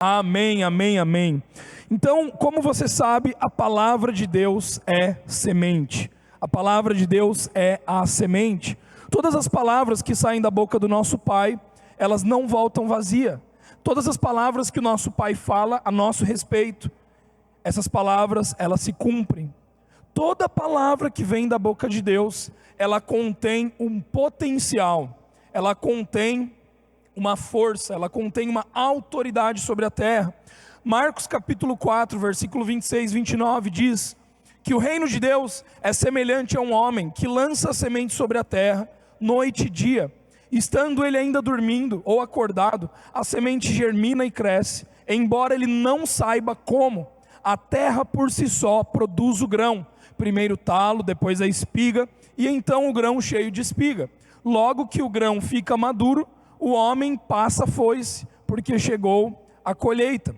Amém, amém, amém. Então, como você sabe, a palavra de Deus é semente. A palavra de Deus é a semente. Todas as palavras que saem da boca do nosso Pai, elas não voltam vazia. Todas as palavras que o nosso Pai fala a nosso respeito, essas palavras, elas se cumprem. Toda palavra que vem da boca de Deus, ela contém um potencial, ela contém uma força, ela contém uma autoridade sobre a terra. Marcos capítulo 4, versículo 26 e 29 diz que o reino de Deus é semelhante a um homem que lança a semente sobre a terra, noite e dia. Estando ele ainda dormindo ou acordado, a semente germina e cresce, embora ele não saiba como. A terra por si só produz o grão, primeiro o talo, depois a espiga, e então o grão cheio de espiga. Logo que o grão fica maduro, o homem passa a foice, porque chegou a colheita.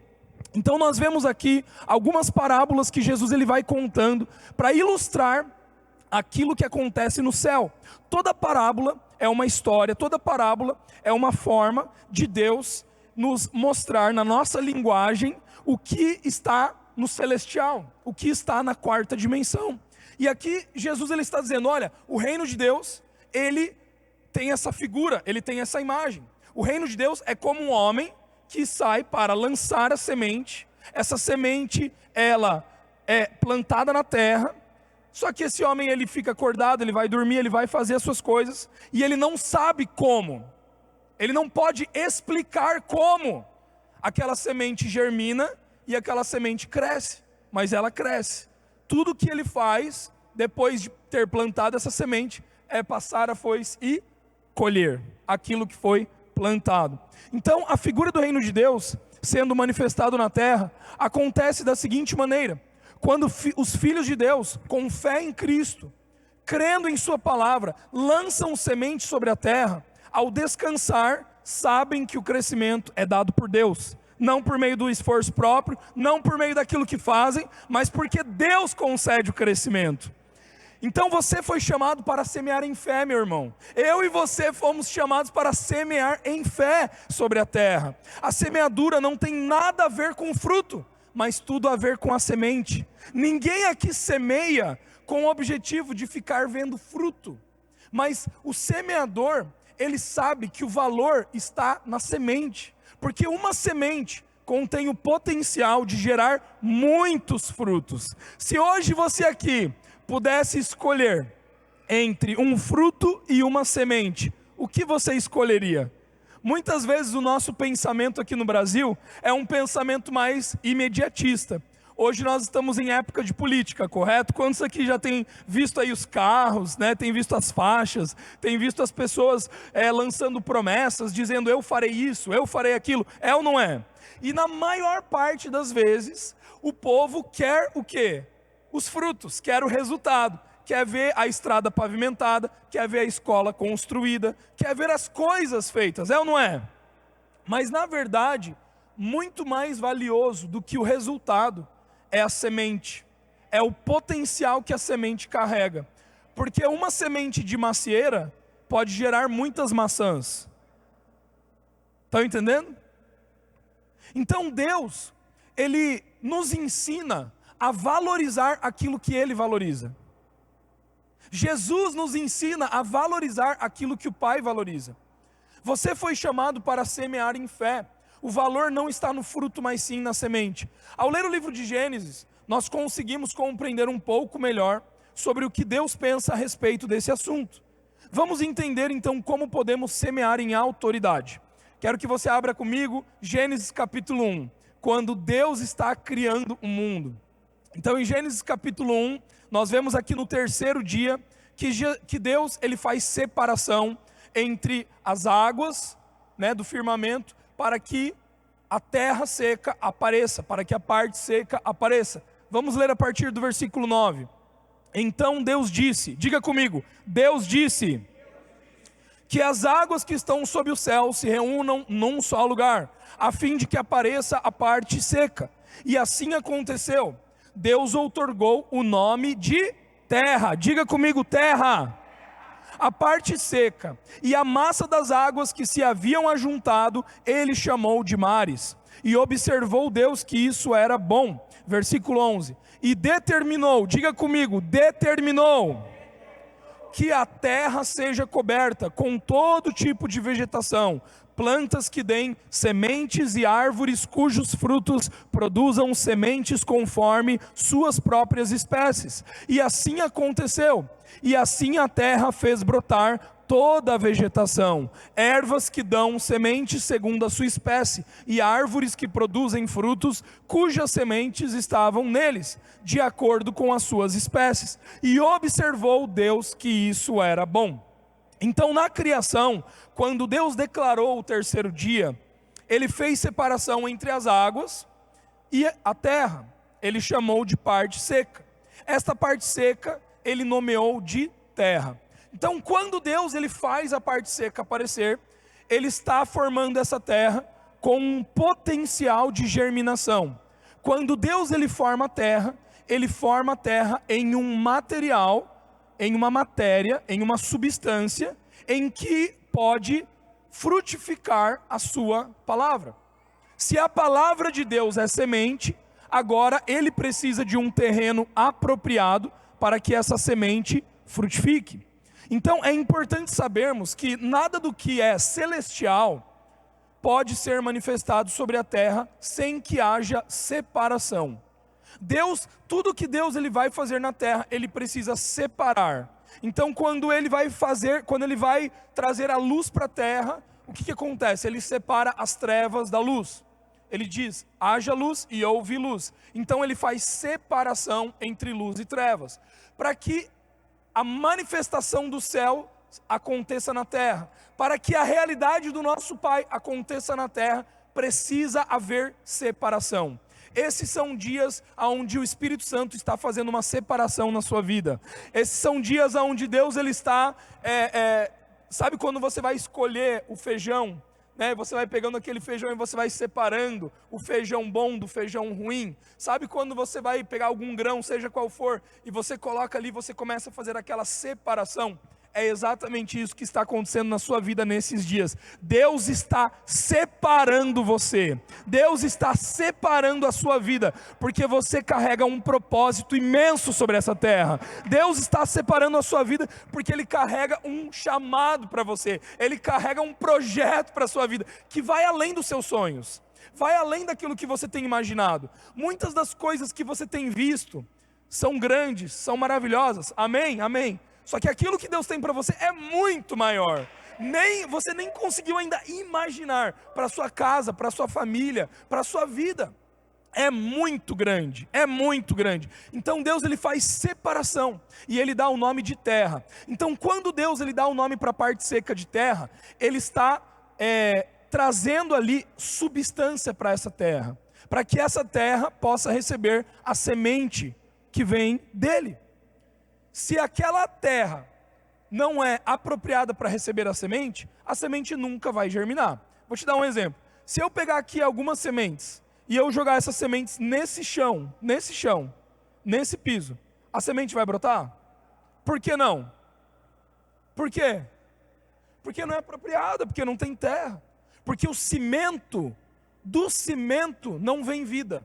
Então nós vemos aqui algumas parábolas que Jesus ele vai contando para ilustrar aquilo que acontece no céu. Toda parábola é uma história, toda parábola é uma forma de Deus nos mostrar na nossa linguagem o que está no celestial, o que está na quarta dimensão. E aqui Jesus ele está dizendo, olha, o reino de Deus, ele tem essa figura, ele tem essa imagem. O reino de Deus é como um homem que sai para lançar a semente. Essa semente, ela é plantada na terra, só que esse homem ele fica acordado, ele vai dormir, ele vai fazer as suas coisas, e ele não sabe como, ele não pode explicar como aquela semente germina e aquela semente cresce, mas ela cresce. Tudo que ele faz, depois de ter plantado essa semente, é passar a foice e colher aquilo que foi plantado. Então a figura do reino de Deus sendo manifestado na terra acontece da seguinte maneira: quando os filhos de Deus, com fé em Cristo, crendo em sua palavra, lançam semente sobre a terra, ao descansar, sabem que o crescimento é dado por Deus, não por meio do esforço próprio, não por meio daquilo que fazem, mas porque Deus concede o crescimento. Então você foi chamado para semear em fé, meu irmão. Eu e você fomos chamados para semear em fé sobre a terra. A semeadura não tem nada a ver com o fruto, mas tudo a ver com a semente. Ninguém aqui semeia com o objetivo de ficar vendo fruto, mas o semeador, ele sabe que o valor está na semente, porque uma semente contém o potencial de gerar muitos frutos. Se hoje você aqui pudesse escolher entre um fruto e uma semente, o que você escolheria? Muitas vezes o nosso pensamento aqui no Brasil é um pensamento mais imediatista. Hoje nós estamos em época de política, correto? Quantos aqui já tem visto aí os carros, né? Tem visto as faixas, tem visto as pessoas lançando promessas, dizendo eu farei isso, eu farei aquilo, é ou não é? E na maior parte das vezes, o povo quer o quê? Os frutos, quer o resultado, quer ver a estrada pavimentada, quer ver a escola construída, quer ver as coisas feitas, é ou não é? Mas na verdade, muito mais valioso do que o resultado é a semente, é o potencial que a semente carrega, porque uma semente de macieira pode gerar muitas maçãs. Estão entendendo? Então Deus, Ele nos ensina a valorizar aquilo que Ele valoriza. Jesus nos ensina a valorizar aquilo que o Pai valoriza. Você foi chamado para semear em fé. O valor não está no fruto, mas sim na semente. Ao ler o livro de Gênesis, nós conseguimos compreender um pouco melhor sobre o que Deus pensa a respeito desse assunto. Vamos entender então como podemos semear em autoridade. Quero que você abra comigo Gênesis capítulo 1, quando Deus está criando o mundo. Então em Gênesis capítulo 1, nós vemos aqui no terceiro dia que Deus ele faz separação entre as águas, né, do firmamento, para que a terra seca apareça, para que a parte seca apareça. Vamos ler a partir do versículo 9. Então Deus disse, diga comigo, Deus disse que as águas que estão sob o céu se reúnam num só lugar, a fim de que apareça a parte seca. E assim aconteceu. Deus outorgou o nome de terra. Diga comigo, terra. A parte seca e a massa das águas que se haviam ajuntado, ele chamou de mares. E observou Deus que isso era bom. Versículo 11. E determinou, diga comigo, determinou que a terra seja coberta com todo tipo de vegetação, plantas que deem sementes e árvores cujos frutos produzam sementes conforme suas próprias espécies. E assim aconteceu. E assim a terra fez brotar toda a vegetação, ervas que dão sementes segundo a sua espécie, e árvores que produzem frutos cujas sementes estavam neles, de acordo com as suas espécies. E observou Deus que isso era bom. Então, na criação, quando Deus declarou o terceiro dia, Ele fez separação entre as águas e a terra. Ele chamou de parte seca. Esta parte seca, Ele nomeou de terra. Então, quando Deus ele faz a parte seca aparecer, Ele está formando essa terra com um potencial de germinação. Quando Deus ele forma a terra em um material, em uma matéria, em uma substância, em que pode frutificar a sua palavra. Se a palavra de Deus é semente, agora Ele precisa de um terreno apropriado para que essa semente frutifique. Então é importante sabermos que nada do que é celestial pode ser manifestado sobre a terra sem que haja separação. Deus, tudo que Deus ele vai fazer na terra, Ele precisa separar. Então quando Ele vai trazer a luz para a terra, o que acontece? Ele separa as trevas da luz. Ele diz, haja luz e houve luz. Então Ele faz separação entre luz e trevas, para que a manifestação do céu aconteça na terra, para que a realidade do nosso Pai aconteça na terra, precisa haver separação. Esses são dias onde o Espírito Santo está fazendo uma separação na sua vida. Esses são dias onde Deus ele está, sabe quando você vai escolher o feijão, né? Você vai pegando aquele feijão e você vai separando o feijão bom do feijão ruim. Sabe quando você vai pegar algum grão, seja qual for, e você coloca ali, você começa a fazer aquela separação? É exatamente isso que está acontecendo na sua vida nesses dias. Deus está separando você. Deus está separando a sua vida, porque você carrega um propósito imenso sobre essa terra. Deus está separando a sua vida, porque Ele carrega um chamado para você. Ele carrega um projeto para a sua vida, que vai além dos seus sonhos. Vai além daquilo que você tem imaginado. Muitas das coisas que você tem visto são grandes, são maravilhosas. Amém? Amém. Só que aquilo que Deus tem para você é muito maior. Você nem conseguiu ainda imaginar para a sua casa, para a sua família, para a sua vida. É muito grande, é muito grande. Então Deus ele faz separação e Ele dá o nome de terra. Então quando Deus ele dá o nome para a parte seca de terra, Ele está trazendo ali substância para essa terra, para que essa terra possa receber a semente que vem dele. Se aquela terra não é apropriada para receber a semente nunca vai germinar. Vou te dar um exemplo. Se eu pegar aqui algumas sementes e eu jogar essas sementes nesse chão, nesse piso, a semente vai brotar? Por que não? Por quê? Porque não é apropriada, porque não tem terra. Porque do cimento não vem vida.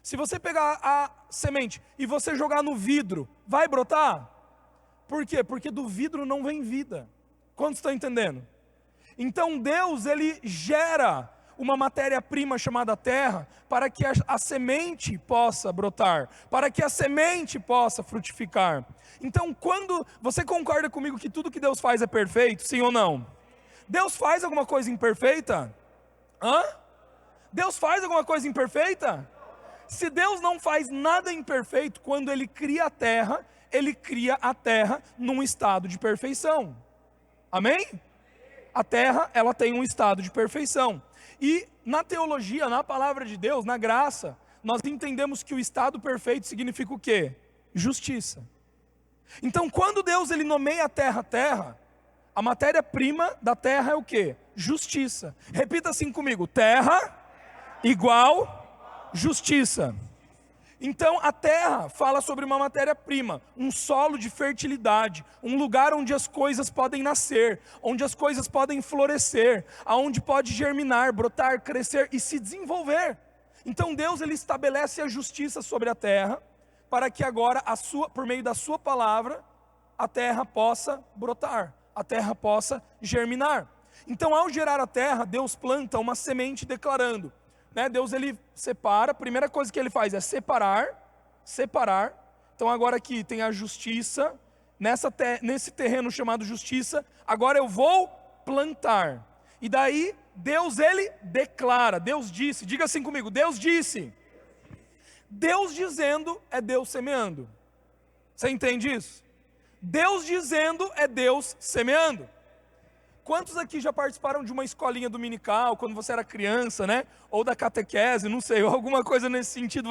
Se você pegar a semente e você jogar no vidro, vai brotar? Por quê? Porque do vidro não vem vida. Quantos estão entendendo? Então Deus, Ele gera uma matéria-prima chamada terra, para que a semente possa brotar, para que a semente possa frutificar. Então quando você concorda comigo que tudo que Deus faz é perfeito, sim ou não? Deus faz alguma coisa imperfeita? Deus faz alguma coisa imperfeita? Se Deus não faz nada imperfeito, quando Ele cria a terra num estado de perfeição. Amém? A terra, ela tem um estado de perfeição. E na teologia, na palavra de Deus, na graça, nós entendemos que o estado perfeito significa o quê? Justiça. Então quando Deus ele nomeia a terra, a matéria-prima da terra é o quê? Justiça. Repita assim comigo: terra igual justiça. Então a terra fala sobre uma matéria-prima, um solo de fertilidade, um lugar onde as coisas podem nascer, onde as coisas podem florescer, aonde pode germinar, brotar, crescer e se desenvolver. Então Deus ele estabelece a justiça sobre a terra, para que agora por meio da sua palavra, a terra possa brotar, a terra possa germinar. Então ao gerar a terra, Deus planta uma semente declarando, Deus ele separa, a primeira coisa que ele faz é separar. Então agora aqui tem a justiça, nesse terreno chamado justiça, agora eu vou plantar. E daí Deus ele declara, Deus disse, diga assim comigo, Deus disse. Deus dizendo é Deus semeando. Você entende isso? Deus dizendo é Deus semeando. Quantos aqui já participaram de uma escolinha dominical, quando você era criança, Ou da catequese, não sei, ou alguma coisa nesse sentido,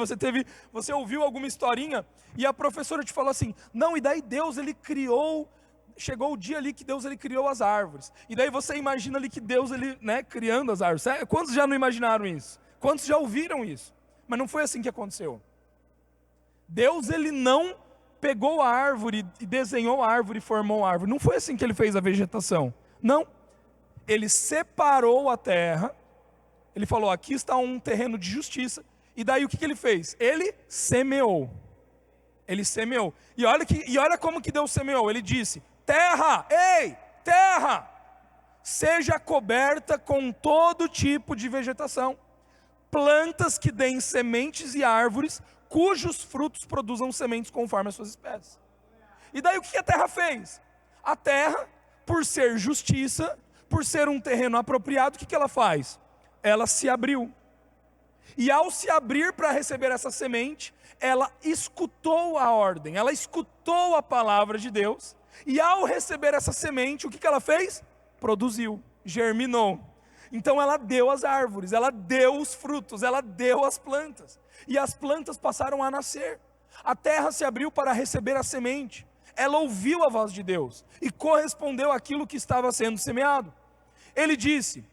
você ouviu alguma historinha, e a professora te falou assim, não, e daí Deus ele criou, chegou o dia ali que Deus ele criou as árvores, e daí você imagina ali que Deus ele, criando as árvores, quantos já não imaginaram isso? Quantos já ouviram isso? Mas não foi assim que aconteceu. Deus ele não pegou a árvore e desenhou a árvore e formou a árvore, não foi assim que ele fez a vegetação. Não, ele separou a terra, ele falou, aqui está um terreno de justiça, e daí o que ele fez? Ele semeou, e olha como que Deus semeou, ele disse, terra, ei, terra, seja coberta com todo tipo de vegetação, plantas que deem sementes e árvores, cujos frutos produzam sementes conforme as suas espécies. E daí o que a terra fez? A terra, por ser justiça, por ser um terreno apropriado, o que ela faz? Ela se abriu. E ao se abrir para receber essa semente, ela escutou a ordem, ela escutou a palavra de Deus, e ao receber essa semente, o que ela fez? Produziu, germinou. Então ela deu as árvores, ela deu os frutos, ela deu as plantas, e as plantas passaram a nascer. A terra se abriu para receber a semente. Ela ouviu a voz de Deus e correspondeu àquilo que estava sendo semeado. Ele disse,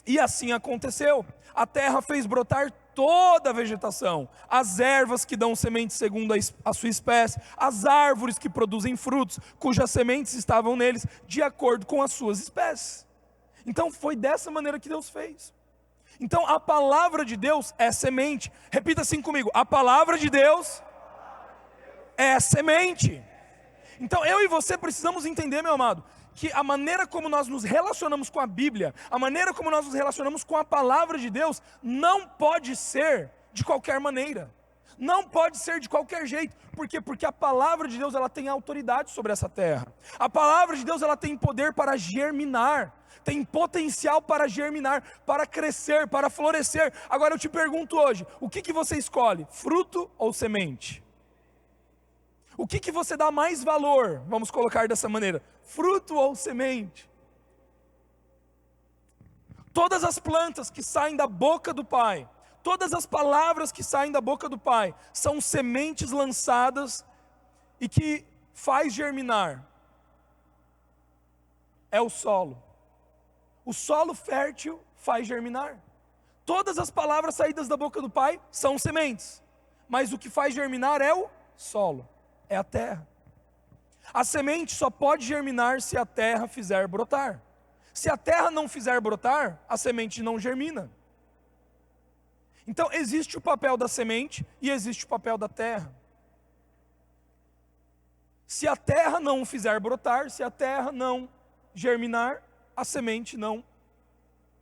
e assim aconteceu. A terra fez brotar toda a vegetação, as ervas que dão sementes segundo a sua espécie, as árvores que produzem frutos, cujas sementes estavam neles, de acordo com as suas espécies. Então foi dessa maneira que Deus fez. Então a palavra de Deus é semente. Repita assim comigo, a palavra de Deus é semente. Então eu e você precisamos entender, meu amado, que a maneira como nós nos relacionamos com a Bíblia, a maneira como nós nos relacionamos com a palavra de Deus, não pode ser de qualquer maneira, não pode ser de qualquer jeito. Por quê? Porque a palavra de Deus ela tem autoridade sobre essa terra, a palavra de Deus ela tem poder para germinar, tem potencial para germinar, para crescer, para florescer. Agora eu te pergunto hoje, o que você escolhe, fruto ou semente? O que você dá mais valor, vamos colocar dessa maneira, fruto ou semente? Todas as plantas que saem da boca do Pai, todas as palavras que saem da boca do Pai, são sementes lançadas e que faz germinar. É o solo fértil faz germinar. Todas as palavras saídas da boca do Pai são sementes, mas o que faz germinar é o solo. É a terra. A semente só pode germinar se a terra fizer brotar. Se a terra não fizer brotar, a semente não germina. Então existe o papel da semente e existe o papel da terra. Se a terra não fizer brotar, se a terra não germinar, a semente não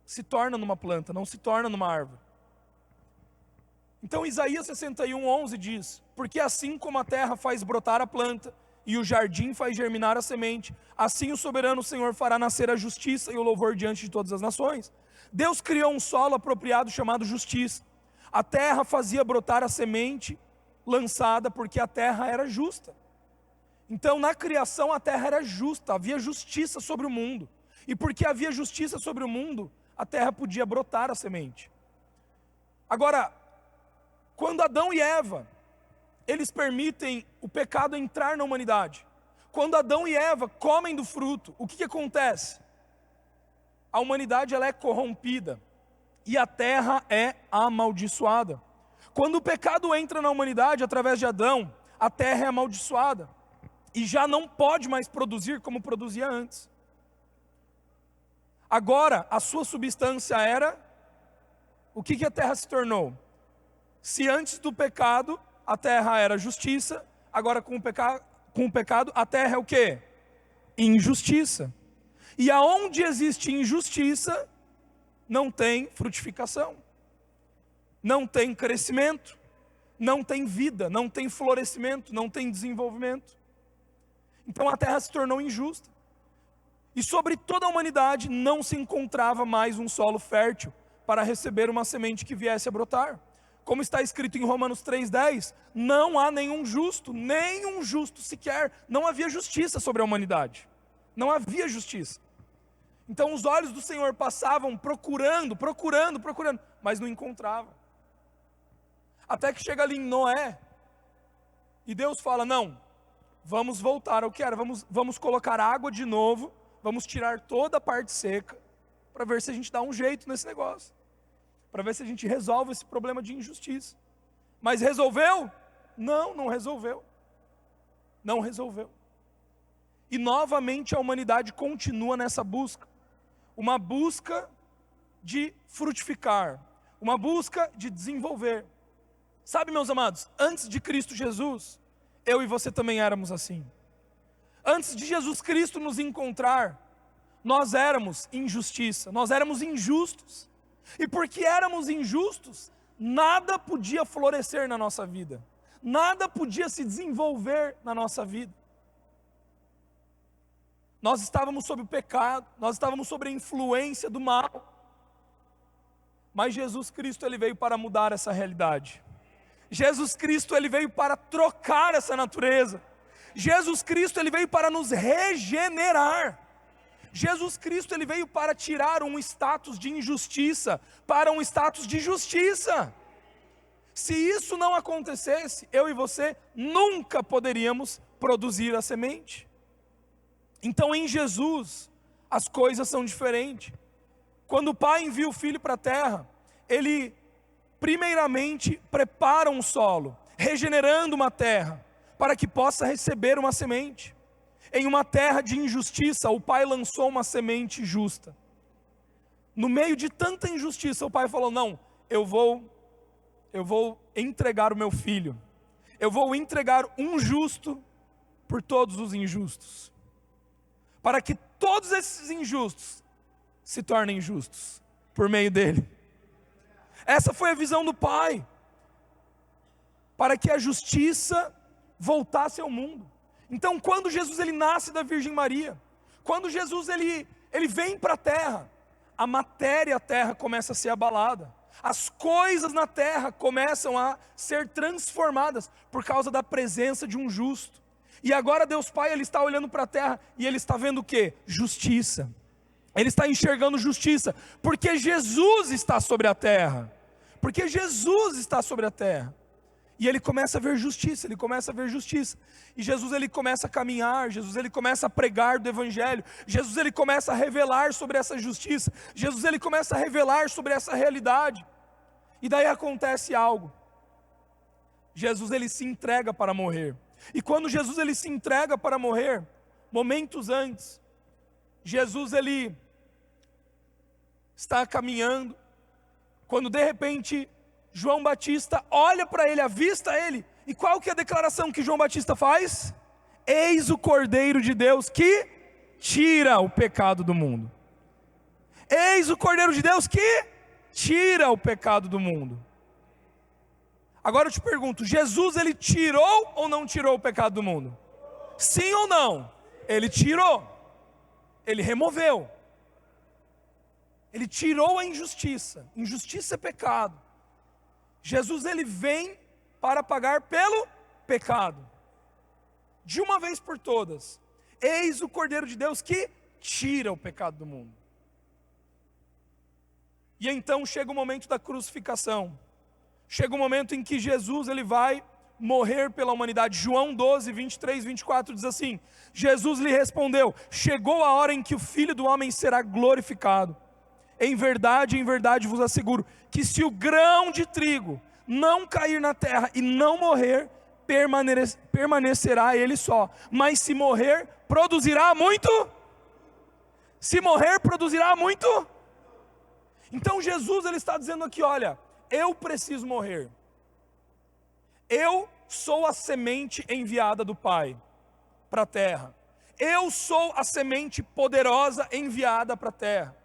se torna numa planta, não se torna numa árvore. Então Isaías 61:11 diz, porque assim como a terra faz brotar a planta, e o jardim faz germinar a semente, assim o soberano Senhor fará nascer a justiça e o louvor diante de todas as nações. Deus criou um solo apropriado chamado justiça. A terra fazia brotar a semente lançada porque a terra era justa. Então na criação a terra era justa, havia justiça sobre o mundo. E porque havia justiça sobre o mundo, a terra podia brotar a semente. Agora, quando Adão e Eva, eles permitem o pecado entrar na humanidade. Quando Adão e Eva comem do fruto, o que acontece? A humanidade ela é corrompida e a terra é amaldiçoada. Quando o pecado entra na humanidade através de Adão, a terra é amaldiçoada e já não pode mais produzir como produzia antes. Agora, a sua substância era, o que a terra se tornou? Se antes do pecado a terra era justiça, agora com o pecado a terra é o quê? Injustiça. E aonde existe injustiça, não tem frutificação, não tem crescimento, não tem vida, não tem florescimento, não tem desenvolvimento. Então a terra se tornou injusta. E sobre toda a humanidade não se encontrava mais um solo fértil para receber uma semente que viesse a brotar. Como está escrito em Romanos 3,10, não há nenhum justo sequer. Não havia justiça sobre a humanidade. Não havia justiça. Então os olhos do Senhor passavam procurando, mas não encontravam. Até que chega ali em Noé, e Deus fala, não, vamos voltar ao que era, vamos colocar água de novo, vamos tirar toda a parte seca, para ver se a gente dá um jeito nesse negócio, para ver se a gente resolve esse problema de injustiça. Mas resolveu? Não resolveu. Não resolveu. E novamente a humanidade continua nessa busca, uma busca de frutificar, uma busca de desenvolver. Sabe, meus amados, antes de Cristo Jesus, eu e você também éramos assim. Antes de Jesus Cristo nos encontrar, nós éramos injustiça, nós éramos injustos. E porque éramos injustos, nada podia florescer na nossa vida, nada podia se desenvolver na nossa vida. Nós estávamos sob o pecado, nós estávamos sob a influência do mal. Mas Jesus Cristo, Ele veio para mudar essa realidade. Jesus Cristo, Ele veio para trocar essa natureza. Jesus Cristo, Ele veio para nos regenerar. Jesus Cristo, Ele veio para tirar um status de injustiça para um status de justiça. Se isso não acontecesse, eu e você nunca poderíamos produzir a semente. Então em Jesus, as coisas são diferentes. Quando o Pai envia o Filho para a terra, Ele primeiramente prepara um solo, regenerando uma terra, para que possa receber uma semente. Em uma terra de injustiça, o Pai lançou uma semente justa. No meio de tanta injustiça, o Pai falou, não, eu vou entregar o meu Filho. Eu vou entregar um justo por todos os injustos. Para que todos esses injustos se tornem justos, por meio dele. Essa foi a visão do Pai, para que a justiça voltasse ao mundo. Então quando Jesus ele nasce da Virgem Maria, quando Jesus ele vem para a terra, a matéria, a terra começa a ser abalada, as coisas na terra começam a ser transformadas, por causa da presença de um justo. E agora Deus Pai, Ele está olhando para a terra, e Ele está vendo o quê? Justiça. Ele está enxergando justiça, porque Jesus está sobre a terra. Porque Jesus está sobre a terra. E ele começa a ver justiça, E Jesus ele começa a caminhar, Jesus ele começa a pregar do Evangelho, Jesus ele começa a revelar sobre essa justiça, Jesus ele começa a revelar sobre essa realidade. E daí acontece algo. Jesus ele se entrega para morrer. E quando Jesus ele se entrega para morrer, momentos antes, Jesus ele está caminhando, quando de repente João Batista olha para ele, avista ele, e qual que é a declaração que João Batista faz? Eis o Cordeiro de Deus que tira o pecado do mundo. Eis o Cordeiro de Deus que tira o pecado do mundo. Agora eu te pergunto, Jesus ele tirou ou não tirou o pecado do mundo? Sim ou não? Ele tirou, ele removeu. Ele tirou a injustiça. Injustiça é pecado. Jesus ele vem para pagar pelo pecado, de uma vez por todas. Eis o Cordeiro de Deus que tira o pecado do mundo. E então chega o momento da crucificação. Chega o momento em que Jesus ele vai morrer pela humanidade. João 12, 23, 24 diz assim: Jesus lhe respondeu: chegou a hora em que o Filho do Homem será glorificado. Em verdade vos asseguro, que se o grão de trigo não cair na terra e não morrer, permanecerá ele só. Mas se morrer, produzirá muito. Se morrer, produzirá muito. Então Jesus ele está dizendo aqui, olha, eu preciso morrer. Eu sou a semente enviada do Pai para a terra. Eu sou a semente poderosa enviada para a terra.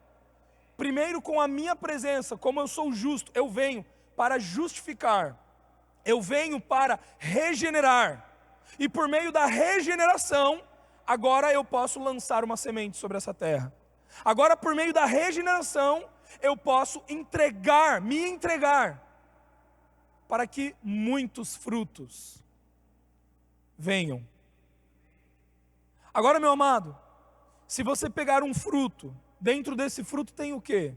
Primeiro, com a minha presença, como eu sou justo, eu venho para justificar. Eu venho para regenerar. E por meio da regeneração, agora eu posso lançar uma semente sobre essa terra. Agora, por meio da regeneração, eu posso me entregar, para que muitos frutos venham. Agora, meu amado, se você pegar um fruto, dentro desse fruto tem o quê?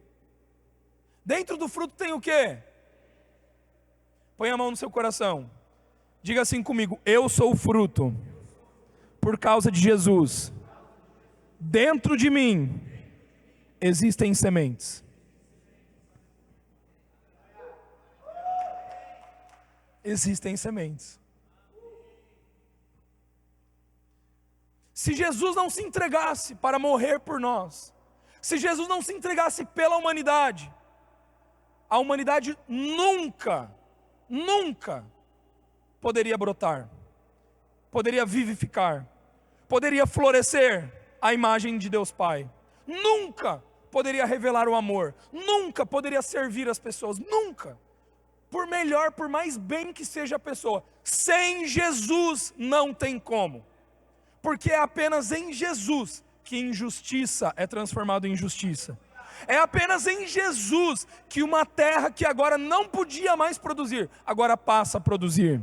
Dentro do fruto tem o quê? Põe a mão no seu coração. Diga assim comigo: eu sou o fruto, por causa de Jesus. Dentro de mim existem sementes. Existem sementes. Se Jesus não se entregasse para morrer por nós, se Jesus não se entregasse pela humanidade, a humanidade nunca poderia brotar, poderia vivificar, poderia florescer a imagem de Deus Pai, nunca poderia revelar o amor, nunca poderia servir as pessoas, nunca. Por melhor, por mais bem que seja a pessoa, sem Jesus não tem como, porque é apenas em Jesus que injustiça é transformada em justiça. É apenas em Jesus que uma terra que agora não podia mais produzir, agora passa a produzir.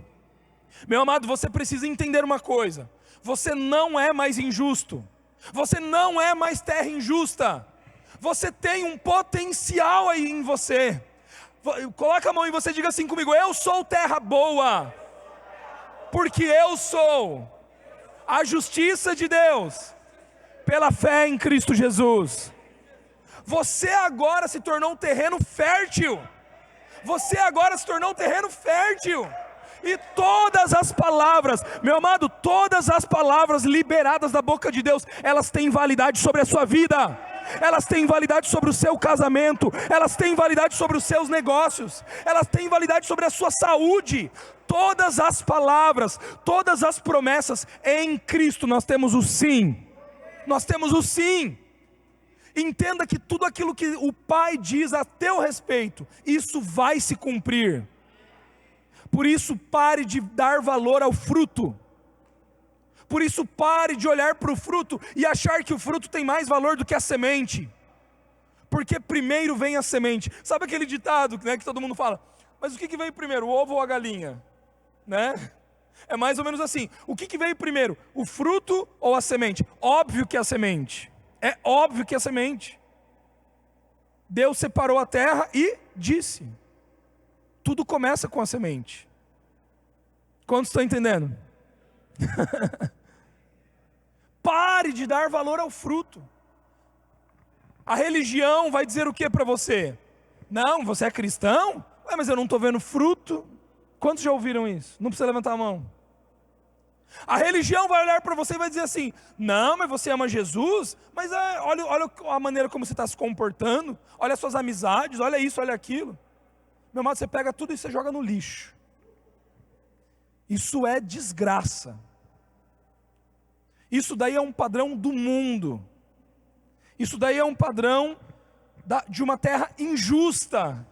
Meu amado, você precisa entender uma coisa: você não é mais injusto, você não é mais terra injusta, você tem um potencial aí em você. Coloca a mão e você diga assim comigo: eu sou terra boa, porque eu sou a justiça de Deus, pela fé em Cristo Jesus. Você agora se tornou um terreno fértil. Você agora se tornou um terreno fértil. E todas as palavras, meu amado, todas as palavras liberadas da boca de Deus, elas têm validade sobre a sua vida. Elas têm validade sobre o seu casamento, elas têm validade sobre os seus negócios, elas têm validade sobre a sua saúde. Todas as palavras, todas as promessas, em Cristo nós temos o sim. Nós temos o sim. Entenda que tudo aquilo que o Pai diz a teu respeito, isso vai se cumprir. Por isso pare de dar valor ao fruto. Por isso pare de olhar para o fruto e achar que o fruto tem mais valor do que a semente. Porque primeiro vem a semente. Sabe aquele ditado, né, que todo mundo fala: mas o que veio primeiro, o ovo ou a galinha? Né? É mais ou menos assim. O que veio primeiro, o fruto ou a semente? Óbvio que é a semente. É óbvio que é a semente. Deus separou a terra e disse. Tudo começa com a semente. Quantos estão entendendo? Pare de dar valor ao fruto. A religião vai dizer o que para você? Não, você é cristão? Ué, mas eu não estou vendo fruto. Quantos já ouviram isso? Não precisa levantar a mão. A religião vai olhar para você e vai dizer assim: não, mas você ama Jesus? Mas olha a maneira como você está se comportando. Olha as suas amizades, olha isso, olha aquilo. Meu amado, você pega tudo e você joga no lixo. Isso é desgraça. Isso daí é um padrão do mundo. Isso daí é um padrão de uma terra injusta.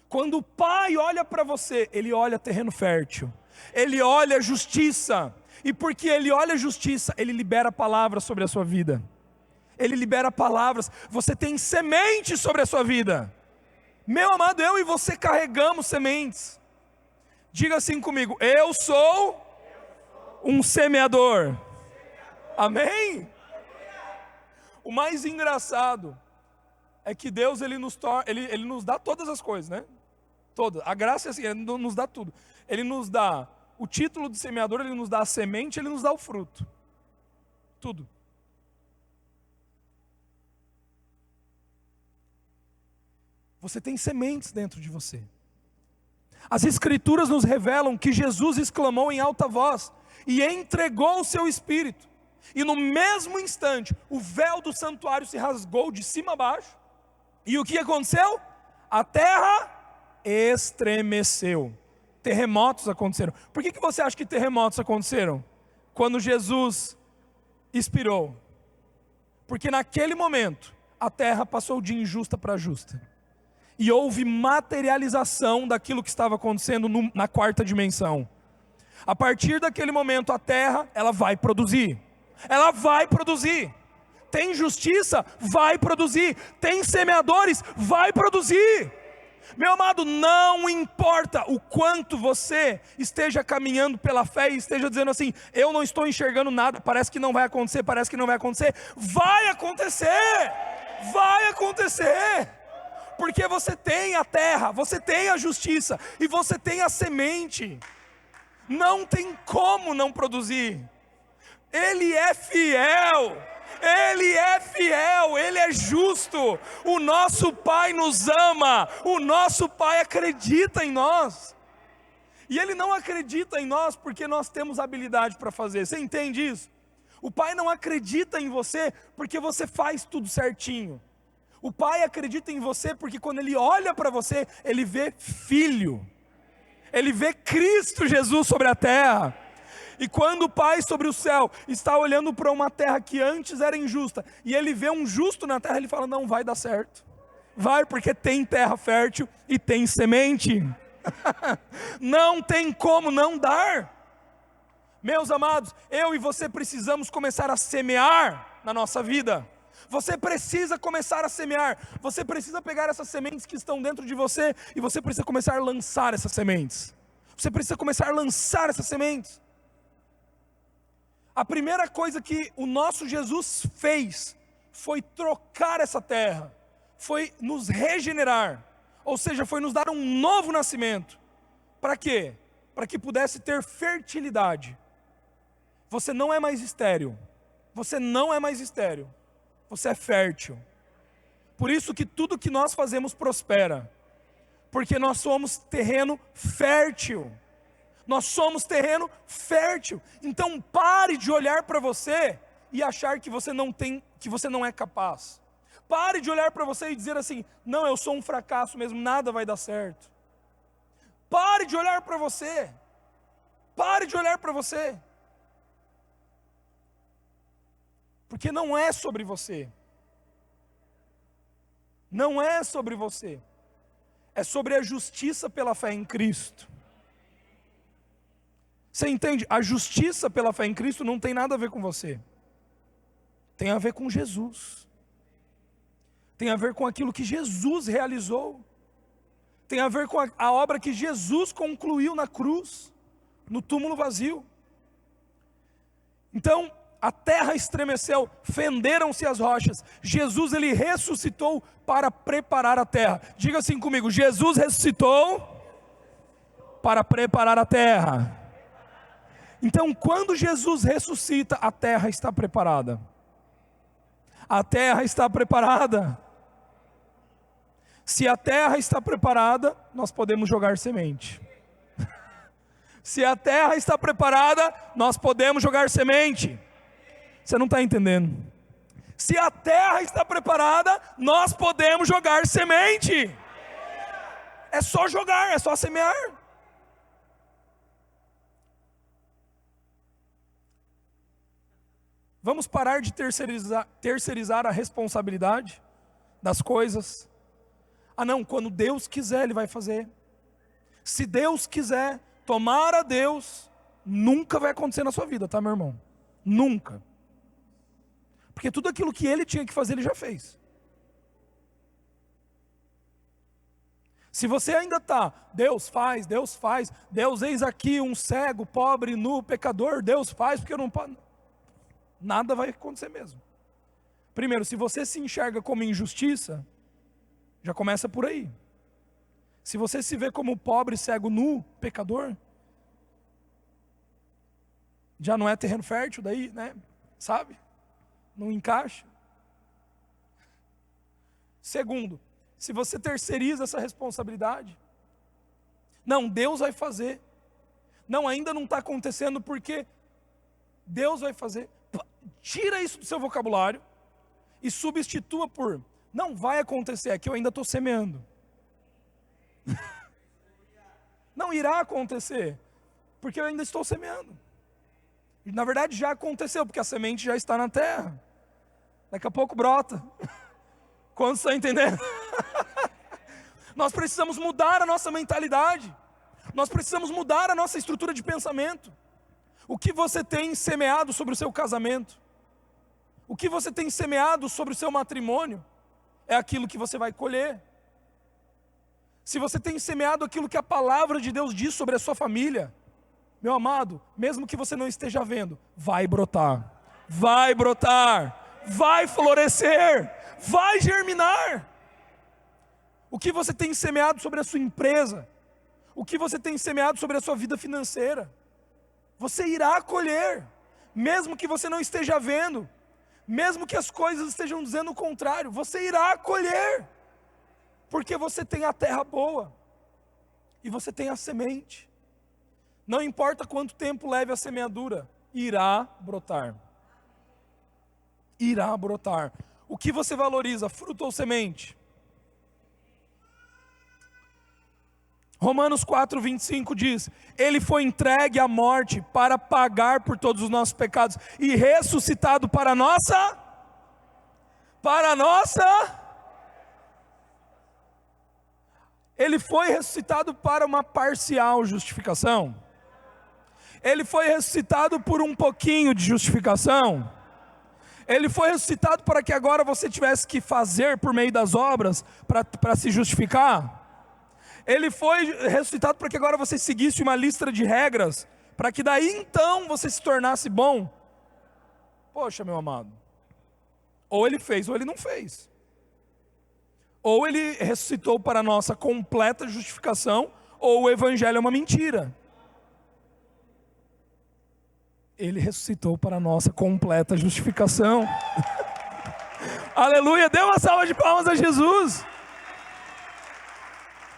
Quando o Pai olha para você, Ele olha terreno fértil. Ele olha justiça. E porque Ele olha justiça, Ele libera palavras sobre a sua vida. Ele libera palavras. Você tem sementes sobre a sua vida. Meu amado, eu e você carregamos sementes. Diga assim comigo: eu sou um semeador. Amém? O mais engraçado é que Deus ele nos dá todas as coisas, né? Todas. A graça é assim, Ele nos dá tudo. Ele nos dá o título de semeador, Ele nos dá a semente, Ele nos dá o fruto. Tudo. Você tem sementes dentro de você. As Escrituras nos revelam que Jesus exclamou em alta voz e entregou o seu Espírito. E no mesmo instante, o véu do santuário se rasgou de cima a baixo. E o que aconteceu? A terra estremeceu. Terremotos aconteceram. Por que você acha que terremotos aconteceram? Quando Jesus expirou. Porque naquele momento, a terra passou de injusta para justa. E houve materialização daquilo que estava acontecendo na quarta dimensão. A partir daquele momento, a terra, ela vai produzir. Ela vai produzir. Tem justiça? Vai produzir. Tem semeadores? Vai produzir. Meu amado, não importa o quanto você esteja caminhando pela fé e esteja dizendo assim, eu não estou enxergando nada, parece que não vai acontecer, parece que não vai acontecer. Vai acontecer. Vai acontecer. Porque você tem a terra, você tem a justiça e você tem a semente. Não tem como não produzir. Ele é fiel. Ele é fiel, Ele é justo. O nosso Pai nos ama. O nosso Pai acredita em nós. E Ele não acredita em nós porque nós temos habilidade para fazer. Você entende isso? O Pai não acredita em você porque você faz tudo certinho. O Pai acredita em você porque quando Ele olha para você, Ele vê Filho. Ele vê Cristo Jesus sobre a terra. E quando o Pai sobre o céu está olhando para uma terra que antes era injusta, e Ele vê um justo na terra, Ele fala, não, vai dar certo. Vai, porque tem terra fértil e tem semente. Não tem como não dar. Meus amados, eu e você precisamos começar a semear na nossa vida. Você precisa começar a semear. Você precisa pegar essas sementes que estão dentro de você e você precisa começar a lançar essas sementes. Você precisa começar a lançar essas sementes. A primeira coisa que o nosso Jesus fez foi trocar essa terra, foi nos regenerar, ou seja, foi nos dar um novo nascimento. Para quê? Para que pudesse ter fertilidade. Você não é mais estéril. Você não é mais estéril. Você é fértil. Por isso que tudo que nós fazemos prospera. Porque nós somos terreno fértil. Nós somos terreno fértil. Então pare de olhar para você e achar que você não tem, que você não é capaz. Pare de olhar para você e dizer assim, não, eu sou um fracasso mesmo, nada vai dar certo. Pare de olhar para você. Pare de olhar para você. Porque não é sobre você. Não é sobre você. É sobre a justiça pela fé em Cristo. Você entende? A justiça pela fé em Cristo não tem nada a ver com você. Tem a ver com Jesus. Tem a ver com aquilo que Jesus realizou. Tem a ver com a obra que Jesus concluiu na cruz, no túmulo vazio. Então, a terra estremeceu, fenderam-se as rochas. Jesus, Ele ressuscitou para preparar a terra. Diga assim comigo, Jesus ressuscitou para preparar a terra. Então, quando Jesus ressuscita, a terra está preparada. A terra está preparada. Se a terra está preparada, nós podemos jogar semente. Se a terra está preparada, nós podemos jogar semente. Você não está entendendo. Se a terra está preparada, nós podemos jogar semente. É só jogar, é só semear. Vamos parar de terceirizar a responsabilidade das coisas. Ah não, quando Deus quiser Ele vai fazer. Se Deus quiser, tomar a Deus, nunca vai acontecer na sua vida, tá meu irmão? Nunca. Porque tudo aquilo que Ele tinha que fazer, Ele já fez. Se você ainda está, Deus faz, Deus eis aqui um cego, pobre, nu, pecador, Deus faz, porque eu não posso. Nada vai acontecer mesmo. Primeiro, se você se enxerga como injustiça, já começa por aí. Se você se vê como pobre, cego, nu, pecador, já não é terreno fértil daí, né? Sabe? Não encaixa. Segundo, se você terceiriza essa responsabilidade, Não, Deus vai fazer. Não, ainda não está acontecendo porque Deus vai fazer. Tira isso do seu vocabulário e substitua por: não vai acontecer, é que eu ainda estou semeando. Não irá acontecer, porque eu ainda estou semeando. E, na verdade já aconteceu, porque a semente já está na terra. Daqui a pouco brota. Quantos estão entendendo? Nós precisamos mudar a nossa mentalidade. Nós precisamos mudar a nossa estrutura de pensamento. O que você tem semeado sobre o seu casamento? O que você tem semeado sobre o seu matrimônio? É aquilo que você vai colher. Se você tem semeado aquilo que a palavra de Deus diz sobre a sua família, meu amado, mesmo que você não esteja vendo, vai brotar, vai florescer, vai germinar. O que você tem semeado sobre a sua empresa, o que você tem semeado sobre a sua vida financeira, você irá colher, mesmo que você não esteja vendo, mesmo que as coisas estejam dizendo o contrário, você irá colher, porque você tem a terra boa, e você tem a semente. Não importa quanto tempo leve a semeadura, irá brotar. Irá brotar. O que você valoriza, fruto ou semente? Romanos 4:25 diz: Ele foi entregue à morte para pagar por todos os nossos pecados e ressuscitado para a nossa. Ele foi ressuscitado para uma parcial justificação. Ele foi ressuscitado por um pouquinho de justificação. Ele foi ressuscitado para que agora você tivesse que fazer por meio das obras para se justificar. Ele foi ressuscitado para que agora você seguisse uma lista de regras, para que daí então você se tornasse bom. Poxa, meu amado, ou ele fez ou ele não fez. Ou ele ressuscitou para a nossa completa justificação, ou o evangelho é uma mentira. Ele ressuscitou para a nossa completa justificação. Aleluia, dê uma salva de palmas a Jesus.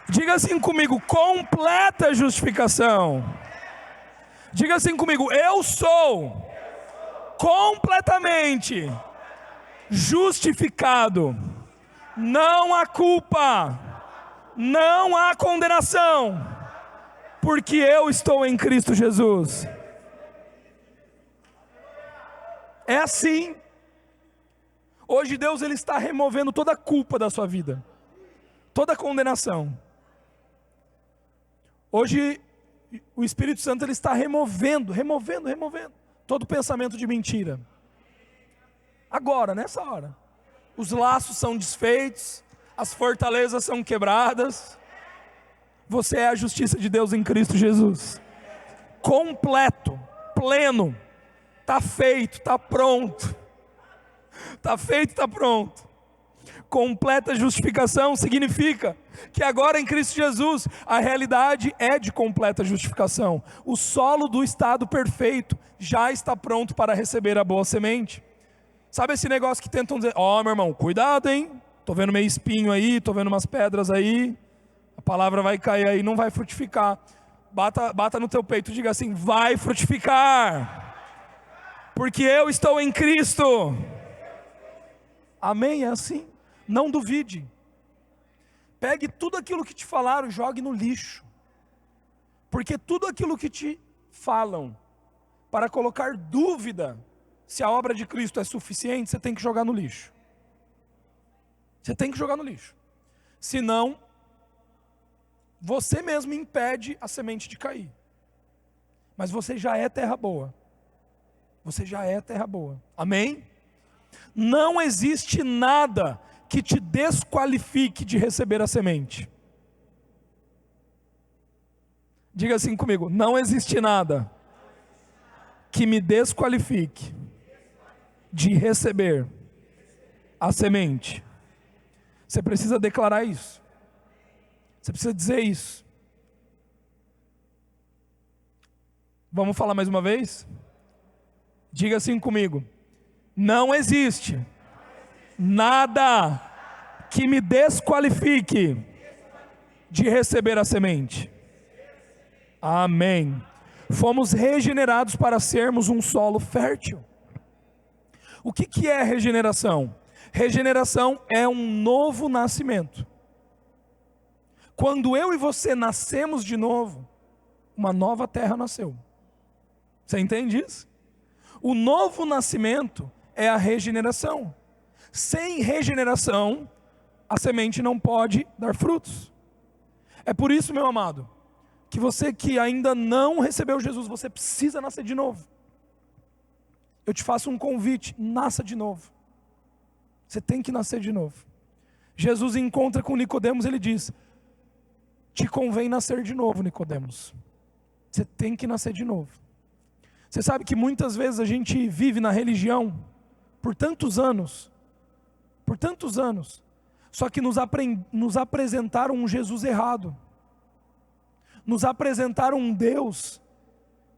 Diga assim comigo: completa justificação. Diga assim comigo: eu sou completamente justificado. Não há culpa, não há condenação, porque eu estou em Cristo Jesus. É assim. Hoje Deus ele está removendo toda a culpa da sua vida, toda a condenação. Hoje o Espírito Santo ele está removendo todo pensamento de mentira. Agora, nessa hora, os laços são desfeitos, as fortalezas são quebradas. Você é a justiça de Deus em Cristo Jesus. Completo, pleno. Está feito, está pronto. Está feito, está pronto. Completa justificação significa que agora em Cristo Jesus a realidade é de completa justificação. O solo do estado perfeito já está pronto para receber a boa semente. Sabe esse negócio que tentam dizer: ó, meu irmão, cuidado, hein? Tô vendo meio espinho aí, tô vendo umas pedras aí, a palavra vai cair aí, não vai frutificar. Bata no teu peito e diga assim: vai frutificar, porque eu estou em Cristo. Amém? É assim. Não duvide. Pegue tudo aquilo que te falaram e jogue no lixo, porque tudo aquilo que te falam para colocar dúvida se a obra de Cristo é suficiente, você tem que jogar no lixo. Você tem que jogar no lixo. Senão, você mesmo impede a semente de cair. Mas você já é terra boa. Você já é terra boa. Amém? Não existe nada que te desqualifique de receber a semente. Diga assim comigo: não existe nada que me desqualifique de receber a semente. Você precisa declarar isso. Você precisa dizer isso. Vamos falar mais uma vez? Diga assim comigo: não existe nada que me desqualifique de receber a semente. Amém. Fomos regenerados para sermos um solo fértil. O que é regeneração? Regeneração é um novo nascimento. Quando eu e você nascemos de novo, uma nova terra nasceu. Você entende isso? O novo nascimento é a regeneração. Sem regeneração, a semente não pode dar frutos. É por isso, meu amado, que você que ainda não recebeu Jesus, você precisa nascer de novo. Eu te faço um convite, nasça de novo. Você tem que nascer de novo. Jesus encontra com Nicodemos, ele diz: te convém nascer de novo, Nicodemos. Você tem que nascer de novo. Você sabe que muitas vezes a gente vive na religião por tantos anos, só que nos apresentaram um Jesus errado. Nos apresentaram um Deus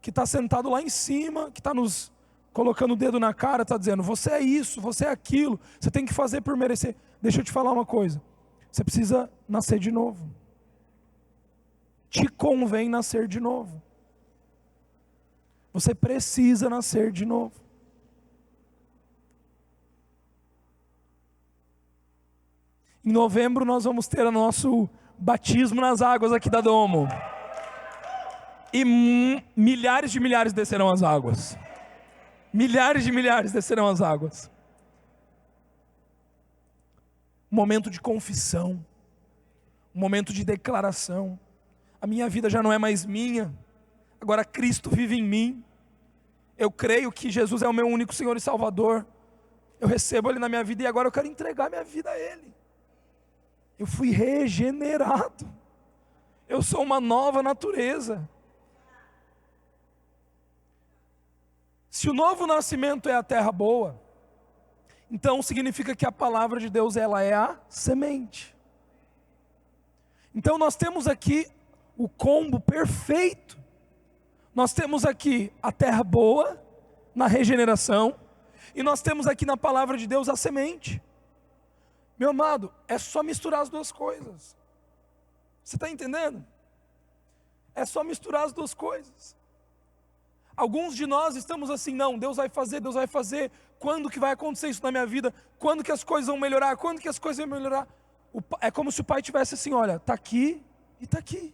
que está sentado lá em cima, que está nos colocando o dedo na cara, está dizendo: você é isso, você é aquilo, você tem que fazer por merecer. Deixa eu te falar uma coisa, você precisa nascer de novo. Te convém nascer de novo. Você precisa nascer de novo. Em novembro nós vamos ter o nosso batismo nas águas aqui da Domo. E milhares de milhares descerão as águas. Milhares de milhares descerão as águas. Um momento de confissão. Um momento de declaração. A minha vida já não é mais minha. Agora Cristo vive em mim. Eu creio que Jesus é o meu único Senhor e Salvador. Eu recebo Ele na minha vida e agora eu quero entregar minha vida a Ele. Eu fui regenerado. Eu sou uma nova natureza. Se o novo nascimento é a terra boa, então significa que a palavra de Deus, ela é a semente. Então nós temos aqui o combo perfeito. Nós temos aqui a terra boa, na regeneração, e nós temos aqui na palavra de Deus a semente. Meu amado, é só misturar as duas coisas. Você está entendendo? É só misturar as duas coisas. Alguns de nós estamos assim: não, Deus vai fazer. Quando que vai acontecer isso na minha vida? Quando que as coisas vão melhorar? Quando que as coisas vão melhorar? É como se o pai tivesse assim: olha, está aqui e está aqui.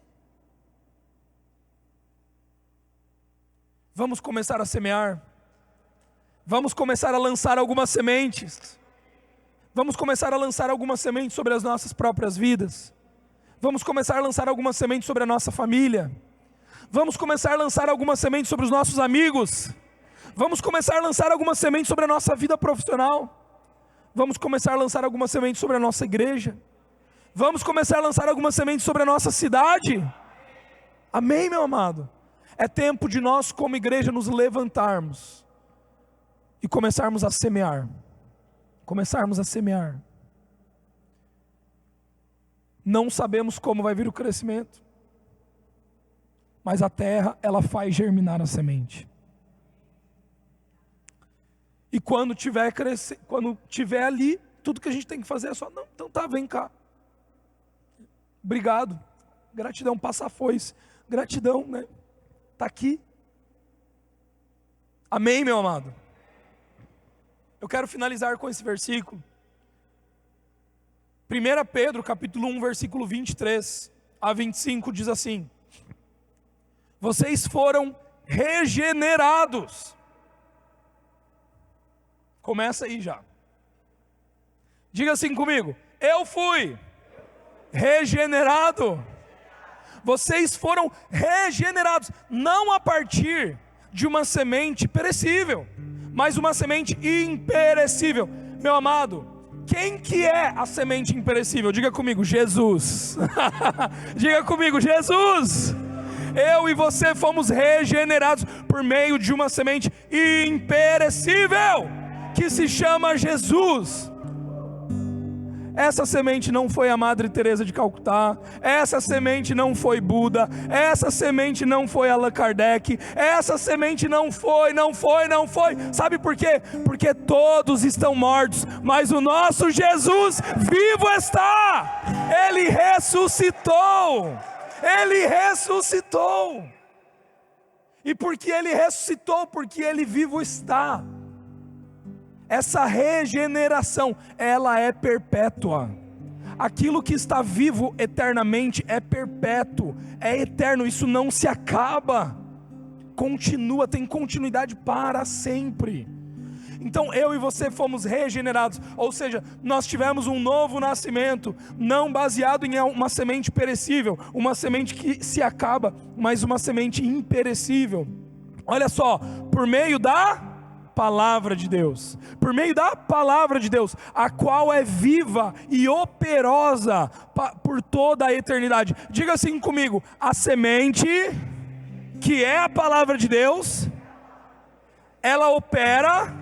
Vamos começar a semear. Vamos começar a lançar algumas sementes. Vamos começar a lançar algumas sementes sobre as nossas próprias vidas. Vamos começar a lançar algumas sementes sobre a nossa família. Vamos começar a lançar algumas sementes sobre os nossos amigos. Vamos começar a lançar algumas sementes sobre a nossa vida profissional. Vamos começar a lançar algumas sementes sobre a nossa igreja. Vamos começar a lançar algumas sementes sobre a nossa cidade. Amém, meu amado? É tempo de nós como igreja nos levantarmos e começarmos a semear. Começarmos a semear. Não sabemos como vai vir o crescimento, mas a terra, ela faz germinar a semente. E quando tiver ali, tudo que a gente tem que fazer é só: não, então tá, vem cá. Obrigado. Gratidão, passa a foice. Gratidão, né? Tá aqui. Amém, meu amado? Eu quero finalizar com esse versículo. 1 Pedro, capítulo 1, versículo 23 a 25, diz assim: vocês foram regenerados. Começa aí já. Diga assim comigo: eu fui regenerado. Vocês foram regenerados, não a partir de uma semente perecível, mas uma semente imperecível. Meu amado, quem que é a semente imperecível? Diga comigo: Jesus. Diga comigo: Jesus. Eu e você fomos regenerados por meio de uma semente imperecível, que se chama Jesus. Essa semente não foi a Madre Teresa de Calcutá, essa semente não foi Buda, essa semente não foi Allan Kardec, essa semente não foi. Sabe por quê? Porque todos estão mortos, mas o nosso Jesus vivo está. Ele ressuscitou. Ele ressuscitou. E porque Ele ressuscitou, porque Ele vivo está. Essa regeneração, ela é perpétua. Aquilo que está vivo eternamente é perpétuo, é eterno, isso não se acaba. Continua, tem continuidade para sempre. Então eu e você fomos regenerados, ou seja, nós tivemos um novo nascimento, não baseado em uma semente perecível, uma semente que se acaba, mas uma semente imperecível. Olha só, por meio da palavra de Deus, por meio da palavra de Deus, a qual é viva e operosa por toda a eternidade. Diga assim comigo: a semente, que é a palavra de Deus, ela opera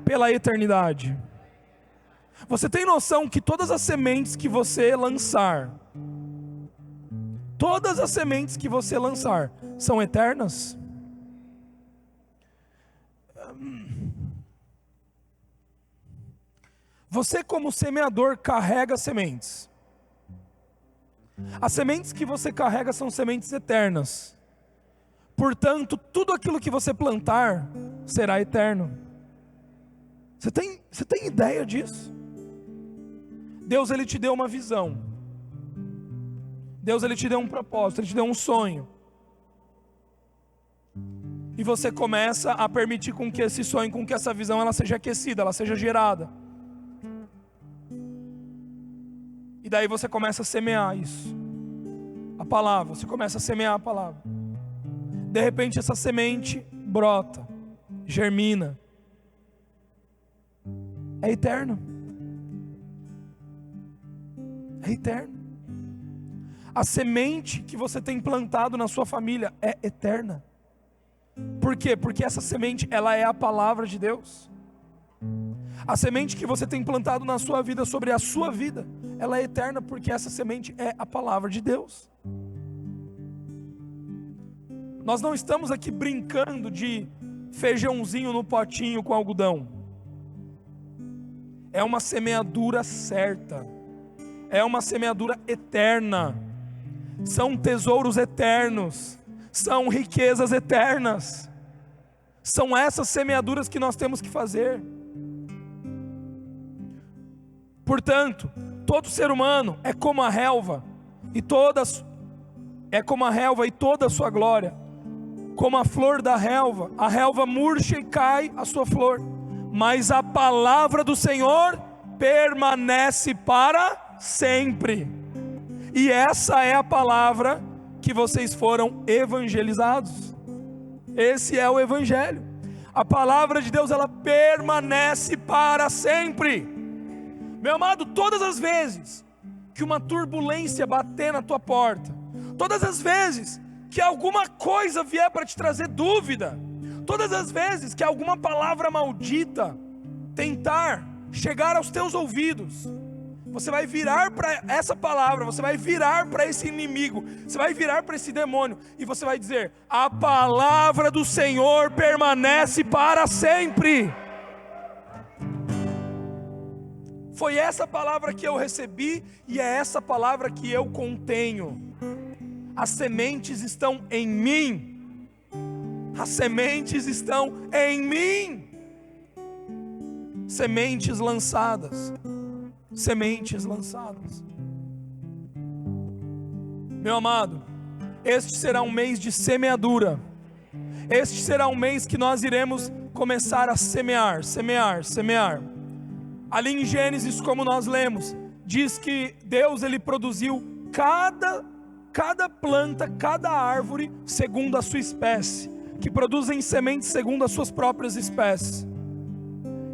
pela eternidade. Você tem noção que todas as sementes que você lançar, todas as sementes que você lançar são eternas? Você, como semeador, carrega sementes. As sementes que você carrega são sementes eternas. Portanto, tudo aquilo que você plantar será eterno. Você tem ideia disso? Deus, Ele te deu uma visão. Deus, Ele te deu um propósito, Ele te deu um sonho. E você começa a permitir com que esse sonho, com que essa visão, ela seja aquecida, ela seja gerada. E daí você começa a semear isso. A palavra, você começa a semear a palavra. De repente essa semente brota, germina. É eterno. É eterno. A semente que você tem plantado na sua família é eterna. Por quê? Porque essa semente, ela é a palavra de Deus. A semente que você tem plantado na sua vida, sobre a sua vida, ela é eterna, porque essa semente é a palavra de Deus. Nós não estamos aqui brincando de feijãozinho no potinho com algodão. É uma semeadura certa, é uma semeadura eterna, são tesouros eternos, são riquezas eternas, são essas semeaduras que nós temos que fazer. Portanto, todo ser humano é como a relva, e toda a sua glória, como a flor da relva. A relva murcha e cai a sua flor, mas a palavra do Senhor permanece para sempre. E essa é a palavra que vocês foram evangelizados. Esse é o evangelho. A palavra de Deus, ela permanece para sempre. Meu amado, todas as vezes que uma turbulência bater na tua porta, todas as vezes que alguma coisa vier para te trazer dúvida, todas as vezes que alguma palavra maldita tentar chegar aos teus ouvidos, você vai virar para essa palavra, você vai virar para esse inimigo, você vai virar para esse demônio, e você vai dizer: a palavra do Senhor permanece para sempre. Foi essa palavra que eu recebi, e é essa palavra que eu contenho. As sementes estão em mim. As sementes estão em mim. Sementes lançadas. Sementes lançadas. Meu amado, este será um mês de semeadura. Este será um mês que nós iremos começar a semear, semear, semear. Ali em Gênesis, como nós lemos, diz que Deus, Ele produziu cada planta, cada árvore segundo a sua espécie, que produzem sementes segundo as suas próprias espécies.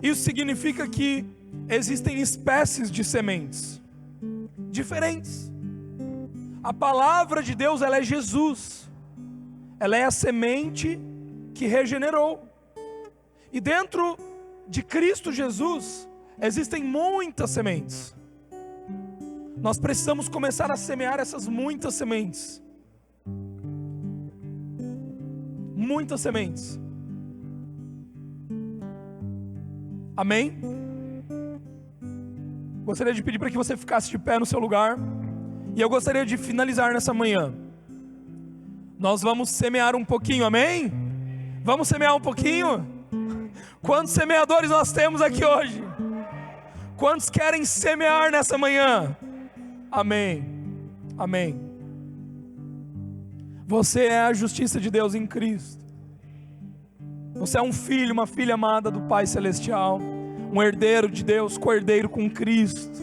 Isso significa que existem espécies de sementes diferentes. A palavra de Deus, ela é Jesus. Ela é a semente que regenerou. E dentro de Cristo Jesus existem muitas sementes. Nós precisamos começar a semear essas muitas sementes. Muitas sementes. Amém? Gostaria de pedir para que você ficasse de pé no seu lugar. E eu gostaria de finalizar nessa manhã Nós vamos semear um pouquinho, amém? Vamos semear um pouquinho? Quantos semeadores nós temos aqui hoje? Quantos querem semear nessa manhã? Amém, amém. Você é a justiça de Deus em Cristo. Você é um filho, uma filha amada do Pai Celestial, um herdeiro de Deus, co-herdeiro com Cristo.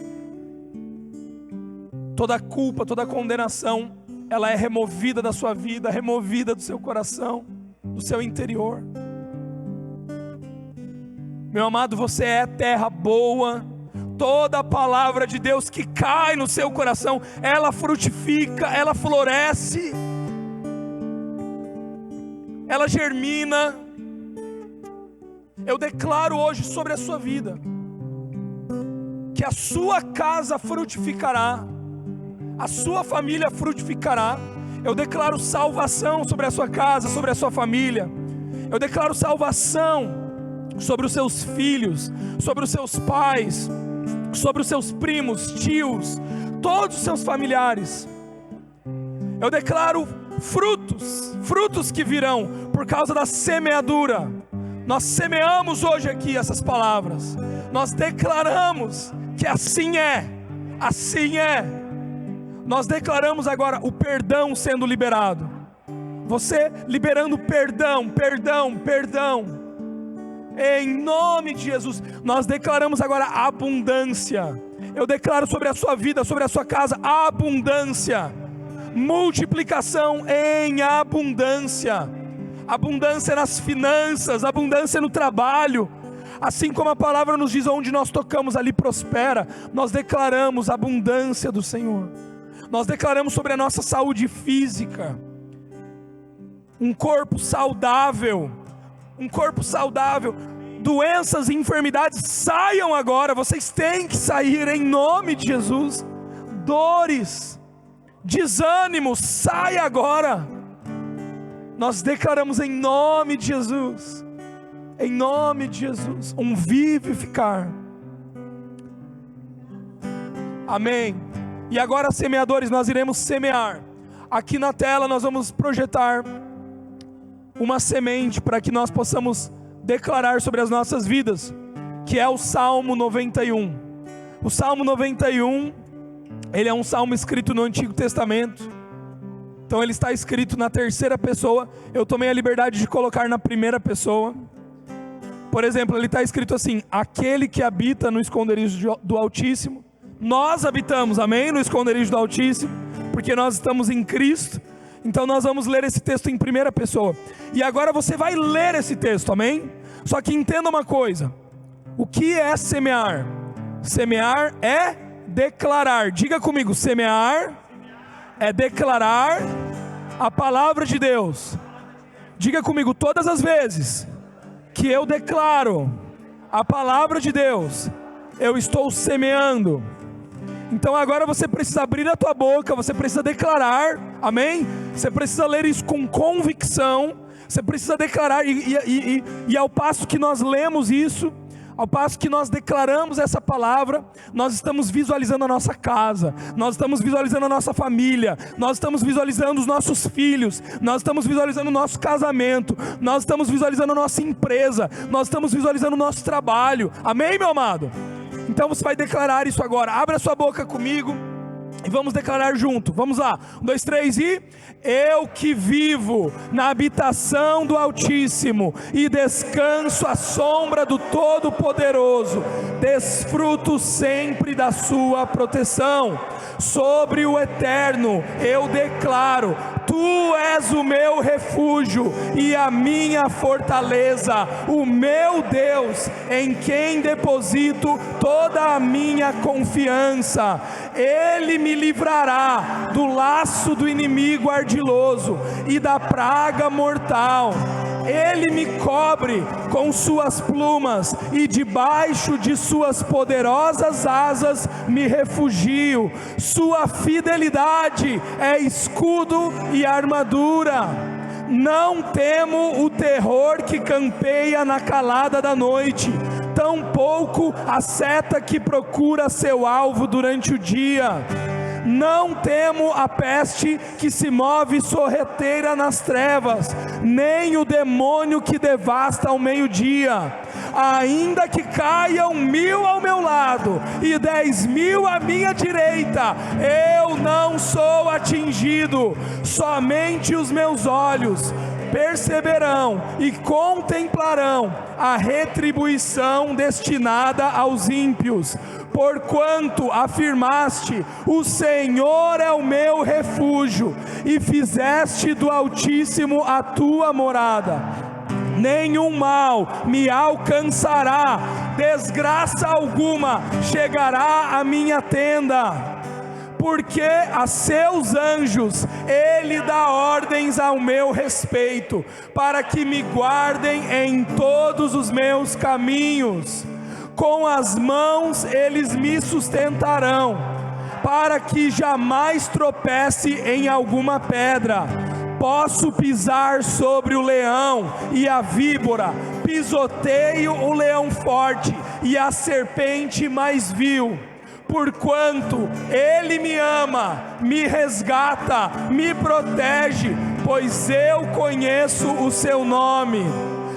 Toda culpa, toda condenação, ela é removida da sua vida, removida do seu coração, do seu interior. Meu amado, você é terra boa. Toda a palavra de Deus que cai no seu coração, ela frutifica, ela floresce, ela germina. Eu declaro hoje sobre a sua vida, que a sua casa frutificará, a sua família frutificará. Eu declaro salvação sobre a sua casa, sobre a sua família. Eu declaro salvação sobre os seus filhos, sobre os seus pais, sobre os seus primos, tios, todos os seus familiares. Eu declaro frutos que virão por causa da semeadura. Nós semeamos hoje aqui essas palavras, nós declaramos que assim é, assim é. Nós declaramos agora o perdão sendo liberado, você liberando perdão, em nome de Jesus. Nós declaramos agora abundância. Eu declaro sobre a sua vida, sobre a sua casa, abundância, multiplicação em abundância, abundância nas finanças, abundância no trabalho. Assim como a palavra nos diz, onde nós tocamos ali prospera. Nós declaramos a abundância do Senhor. Nós declaramos sobre a nossa saúde física, um corpo saudável, doenças e enfermidades saiam agora. Vocês têm que sair em nome de Jesus. Dores, desânimo, sai agora. Nós declaramos em nome de Jesus, um vivificar. Amém. E agora, semeadores, nós iremos semear. Aqui na tela nós vamos projetar uma semente para que nós possamos declarar sobre as nossas vidas, que é o Salmo 91. O Salmo 91, ele é um salmo escrito no Antigo Testamento. Então ele está escrito na terceira pessoa. Eu tomei a liberdade de colocar na primeira pessoa. Por exemplo, ele está escrito assim: aquele que habita no esconderijo do Altíssimo. Nós habitamos, amém? No esconderijo do Altíssimo, porque nós estamos em Cristo. Então nós vamos ler esse texto em primeira pessoa. E agora você vai ler esse texto, amém? Só que entenda uma coisa: o que é semear? Semear é declarar. Diga comigo: semear é declarar a palavra de Deus. Diga comigo: todas as vezes que eu declaro a palavra de Deus, eu estou semeando. Então agora você precisa abrir a tua boca, você precisa declarar, amém? Você precisa ler isso com convicção, você precisa declarar, e ao passo que nós lemos isso, ao passo que nós declaramos essa palavra, nós estamos visualizando a nossa casa, nós estamos visualizando a nossa família, nós estamos visualizando os nossos filhos, nós estamos visualizando o nosso casamento, nós estamos visualizando a nossa empresa, nós estamos visualizando o nosso trabalho, amém, meu amado? Então você vai declarar isso agora. Abra sua boca comigo e vamos declarar junto. Vamos lá, 1, 2, 3 e... Eu que vivo na habitação do Altíssimo e descanso à sombra do Todo-Poderoso, desfruto sempre da sua proteção. Sobre o Eterno eu declaro: Tu és o meu refúgio e a minha fortaleza, o meu Deus, em quem deposito toda a minha confiança. Ele me livrará do laço do inimigo ardiloso e da praga mortal. Ele me cobre com suas plumas e debaixo de suas poderosas asas me refugio. Sua fidelidade é escudo e armadura. Não temo o terror que campeia na calada da noite, tampouco a seta que procura seu alvo durante o dia. Não temo a peste que se move sorrateira nas trevas, nem o demônio que devasta ao meio-dia. Ainda que caiam 1000 ao meu lado e 10.000 à minha direita, eu não sou atingido. Somente os meus olhos perceberão e contemplarão a retribuição destinada aos ímpios. Porquanto afirmaste: o Senhor é o meu refúgio, e fizeste do Altíssimo a tua morada. Nenhum mal me alcançará, desgraça alguma chegará à minha tenda. Porque a seus anjos Ele dá ordens ao meu respeito, para que me guardem em todos os meus caminhos. Com as mãos eles me sustentarão, para que jamais tropece em alguma pedra. Posso pisar sobre o leão e a víbora, pisoteio o leão forte e a serpente mais vil. Porquanto Ele me ama, me resgata, me protege, pois eu conheço o seu nome.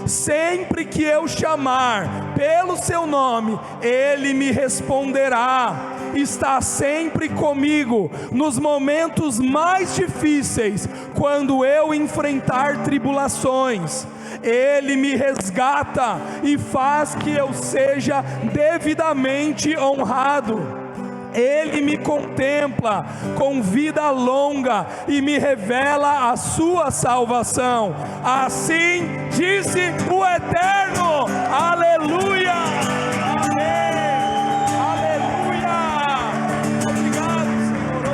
Sempre que eu chamar pelo seu nome, Ele me responderá. Está sempre comigo nos momentos mais difíceis, quando eu enfrentar tribulações. Ele me resgata e faz que eu seja devidamente honrado. Ele me contempla com vida longa e me revela a sua salvação. Assim disse o Eterno. Aleluia! Amém! Aleluia! Obrigado, Senhor.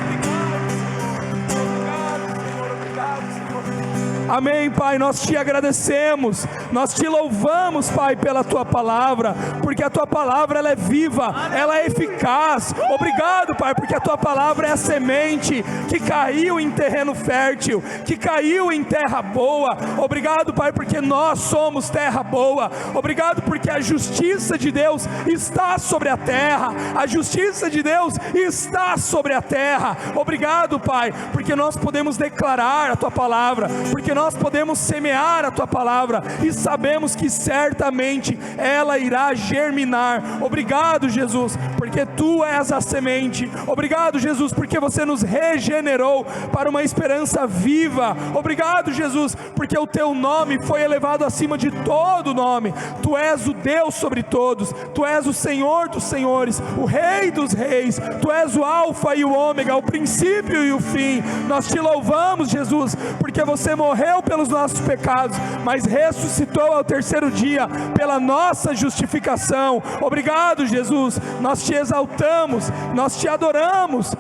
Obrigado, Senhor. Amém, Pai. Nós te agradecemos. Nós te louvamos, Pai, pela tua palavra, porque a tua palavra ela é viva, ela é eficaz. Obrigado, Pai, porque a tua palavra é a semente que caiu em terreno fértil, que caiu em terra boa. Obrigado, Pai, porque nós somos terra boa. Obrigado porque a justiça de Deus está sobre a terra. A justiça de Deus está sobre a terra. Obrigado, Pai, porque nós podemos declarar a tua palavra, porque nós podemos semear a tua palavra e sabemos que certamente ela irá germinar. Obrigado, Jesus, porque tu és a semente. Obrigado, Jesus, porque você nos regenerou para uma esperança viva. Obrigado, Jesus, porque o teu nome foi elevado acima de todo nome. Tu és o Deus sobre todos, tu és o Senhor dos senhores, o Rei dos reis. Tu és o Alfa e o Ômega, o princípio e o fim. Nós te louvamos, Jesus, porque você morreu pelos nossos pecados, mas ressuscitou ao terceiro dia pela nossa justificação. Obrigado, Jesus. Nós te exaltamos, nós te adoramos.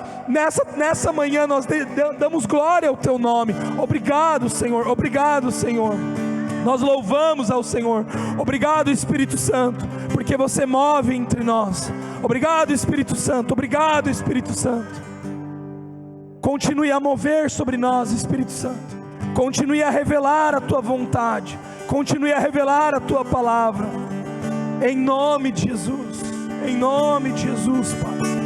Nessa manhã nós damos glória ao teu nome. Obrigado, Senhor. Obrigado, Senhor. Nós louvamos ao Senhor. Obrigado, Espírito Santo, porque você move entre nós. Obrigado, Espírito Santo. Obrigado, Espírito Santo. Continue a mover sobre nós, Espírito Santo. Continue a revelar a tua vontade. Continue a revelar a tua palavra. Em nome de Jesus. Em nome de Jesus, Pai.